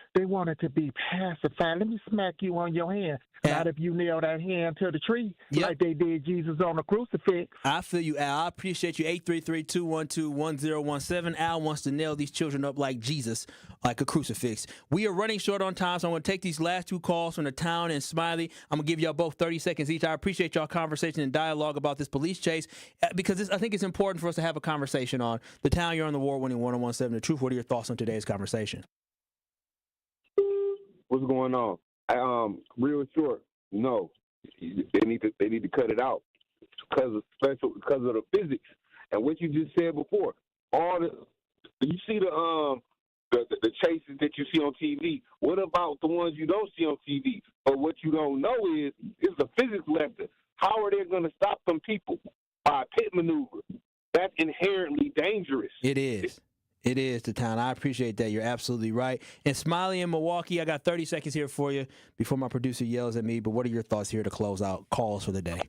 to be pacified. Let me smack you on your hand. Not if you nail that hand to the tree like they did Jesus on the crucifix. I feel you, Al. I appreciate you. 833-212-1017. Al wants to nail these children up like Jesus, like a crucifix. We are running short on time, so I'm going to take these last 2 calls from the town and Smiley. I'm going to give y'all both 30 seconds each. I appreciate y'all conversation and dialogue about this police chase because I think it's important for us to have a conversation on the town. You're on the award-winning 101.7 The Truth. What are your thoughts on today's conversation? What's going on? Real short, no. They need to cut it out because of the physics and what you just said before. You see the chases that you see on TV. What about the ones you don't see on TV? But what you don't know is the physics lesson. How are they going to stop them people? By a pit maneuver. That's inherently dangerous. It is. It is the town. I appreciate that. You're absolutely right. And Smiley in Milwaukee, I got 30 seconds here for you before my producer yells at me. But what are your thoughts here to close out calls for the day?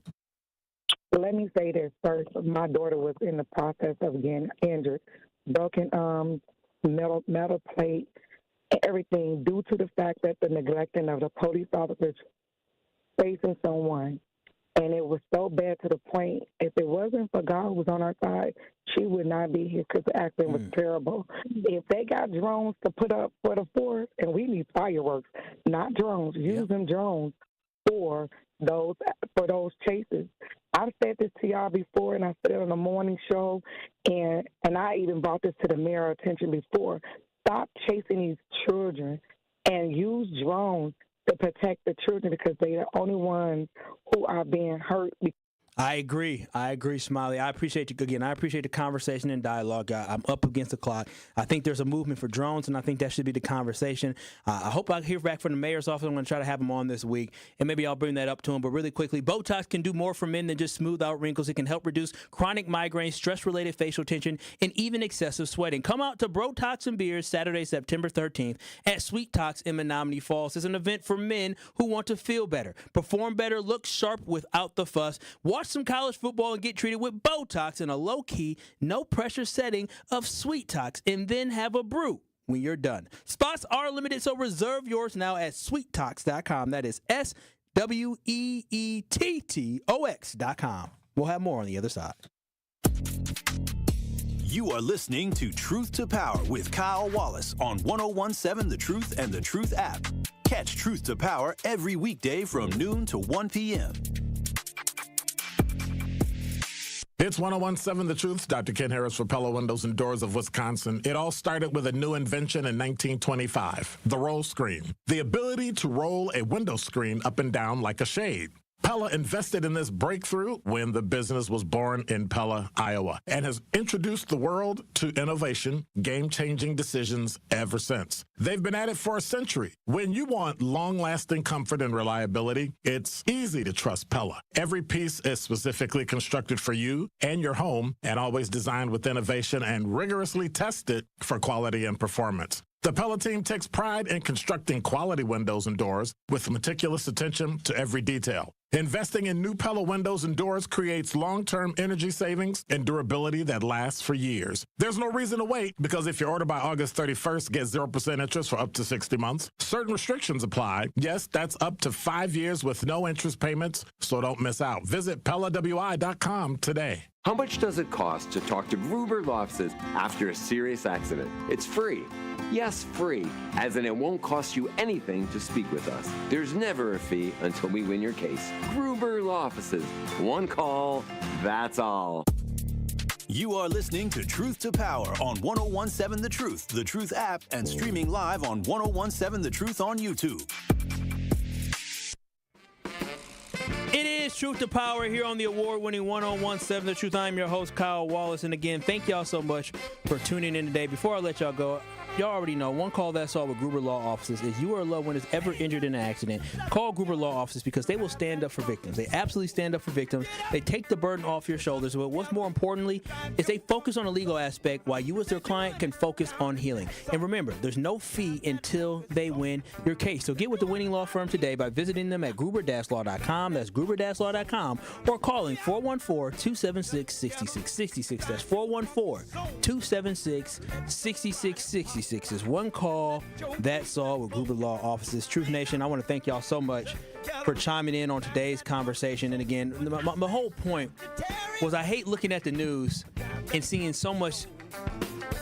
Let me say this first. My daughter was in the process of getting injured, broken metal plate, everything due to the fact that the neglecting of the police officers facing someone And it was so bad to the point, if it wasn't for God who was on our side, she would not be here because the accident was terrible. If they got drones to put up for the force, and we need fireworks, not drones, use them drones for those chases. I've said this to y'all before, and I said it on the morning show, and I even brought this to the mayor's attention before. Stop chasing these children and use drones to protect the children because they're the only ones who are being hurt. I agree, Smiley. I appreciate you again. I appreciate the conversation and dialogue. I'm up against the clock. I think there's a movement for drones, and I think that should be the conversation. I hope I hear back from the mayor's office. I'm going to try to have him on this week, and maybe I'll bring that up to him. But really quickly, Botox can do more for men than just smooth out wrinkles. It can help reduce chronic migraines, stress-related facial tension, and even excessive sweating. Come out to Botox and Beers Saturday, September 13th at Sweet Talks in Menominee Falls. It's an event for men who want to feel better, perform better, look sharp without the fuss. Watch some college football and get treated with Botox in a low-key, no-pressure setting of Sweet Talks, and then have a brew when you're done. Spots are limited, so reserve yours now at sweettalks.com. That is SWEETTOX.com. We'll have more on the other side. You are listening to Truth to Power with Kyle Wallace on 101.7 The Truth and The Truth app. Catch Truth to Power every weekday from noon to 1 p.m. It's 101.7 The Truth. Dr. Ken Harris for Pella Windows and Doors of Wisconsin. It all started with a new invention in 1925, the roll screen. The ability to roll a window screen up and down like a shade. Pella invested in this breakthrough when the business was born in Pella, Iowa, and has introduced the world to innovation, game-changing decisions ever since. They've been at it for a century. When you want long-lasting comfort and reliability, it's easy to trust Pella. Every piece is specifically constructed for you and your home and always designed with innovation and rigorously tested for quality and performance. The Pella team takes pride in constructing quality windows and doors with meticulous attention to every detail. Investing in new Pella windows and doors creates long-term energy savings and durability that lasts for years. There's no reason to wait because if you order by August 31st, get 0% interest for up to 60 months. Certain restrictions apply. Yes, that's up to 5 years with no interest payments, so don't miss out. Visit PellaWI.com today. How much does it cost to talk to Gruber Law Offices after a serious accident? It's free. Yes, free, as in it won't cost you anything to speak with us. There's never a fee until we win your case. Gruber Law Offices. One call, that's all. You are listening to Truth to Power on 101.7 The Truth app, and streaming live on 101.7 The Truth on YouTube. It is Truth to Power here on the award-winning 101.7 The Truth. I'm your host, Kyle Wallace. And again, thank y'all so much for tuning in today. Before I let y'all go, y'all already know, one call that's all with Gruber Law Offices. If you or a loved one is ever injured in an accident, call Gruber Law Offices because they will stand up for victims. They absolutely stand up for victims. They take the burden off your shoulders. But what's more importantly is they focus on the legal aspect while you as their client can focus on healing. And remember, there's no fee until they win your case. So get with the winning law firm today by visiting them at gruber-law.com. That's gruber-law.com, or calling 414-276-6666. That's 414-276-6666. Is one call, that's all with Gruber Law Offices. Truth Nation, I want to thank y'all so much for chiming in on today's conversation. And again, my whole point was I hate looking at the news and seeing so much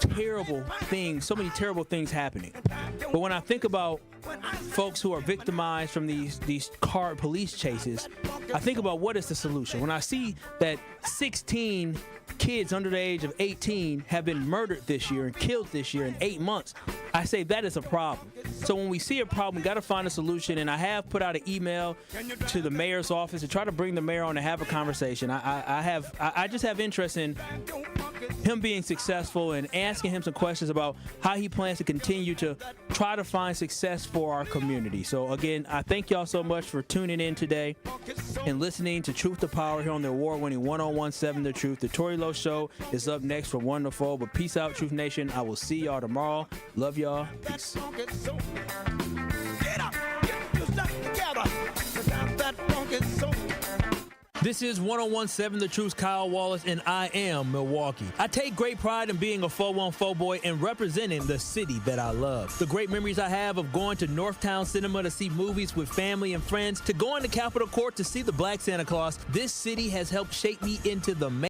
terrible things, so many terrible things happening. But when I think about folks who are victimized from these car police chases, I think about what is the solution. When I see that 16 kids under the age of 18 have been murdered this year and killed this year in 8 months, I say that is a problem. So when we see a problem, we got to find a solution. And I have put out an email to the mayor's office to try to bring the mayor on to have a conversation. I just have interest in him being successful and asking him some questions about how he plans to continue to try to find success for our community. So again, I thank y'all so much for tuning in today and listening to Truth to Power here on the award-winning 101.7 The Truth. The Tori Lowe Show is up next for Wonderful. But peace out, Truth Nation. I will see y'all tomorrow. Love y'all. Peace. This is 101.7 The Truth's Kyle Wallace, and I am Milwaukee. I take great pride in being a 414 boy and representing the city that I love. The great memories I have of going to Northtown Cinema to see movies with family and friends, to going to Capitol Court to see the Black Santa Claus, this city has helped shape me into the man